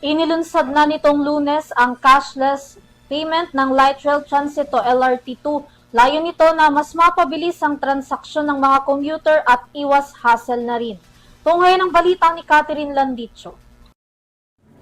Inilunsad na nitong Lunes ang cashless payment ng Light Rail Transit o LRT2. Layo nito na mas mapabilis ang transaksyon ng mga commuter at iwas hassle na rin. Tunghay ng balita ni Catherine Landicho.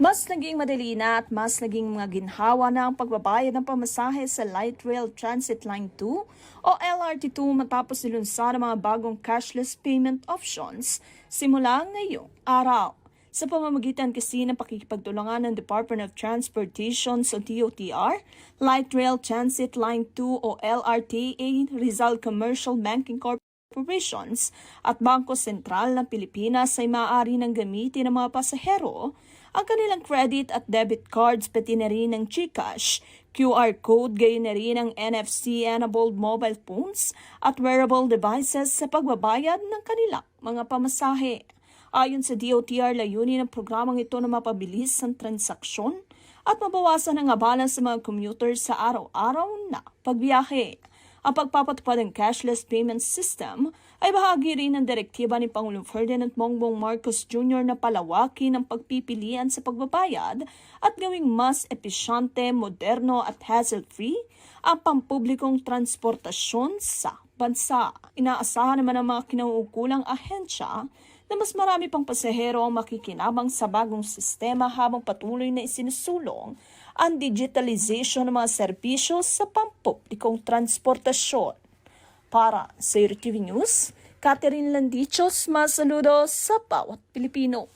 Mas naging madali na at mas naging mga ginhawa na ang pagbabayad ng pamasahe sa Light Rail Transit Line 2 o LRT2 matapos nilunsad ang mga bagong cashless payment options simula ngayong araw. Sa pamamagitan kasi ng pakikipagtulungan ng Department of Transportation o DOTR, Light Rail Transit Line 2 o LRTA, Rizal Commercial Banking Corporations at Bangko Sentral ng Pilipinas ay maaari nang gamitin ng mga pasahero ang kanilang credit at debit cards pati na rin ng GCash, QR code, gayon na rin ang NFC-enabled mobile phones at wearable devices sa pagbabayad ng kanilang mga pamasahe. Ayon sa DOTR, layunin ng programang ito na mapabilis ang transaksyon at mabawasan ang abala sa mga commuters sa araw-araw na pagbiyahe. Ang pagpapatupad ng cashless payment system ay bahagi rin ng direktiba ni Pangulong Ferdinand Bongbong Marcos Jr. na palawakin ang pagpipilian sa pagbabayad at gawing mas episyente, moderno at hassle-free ang pampublikong transportasyon sa bansa. Inaasahan naman ng mga kinauukulang ahensya na mas marami pang pasahero ang makikinabang sa bagong sistema habang patuloy na isinusulong ang digitalization ng mga serbisyo sa pampublikong transportasyon. Para sa RTV News, Catherine Landichos, masaludo sa bawat Pilipino.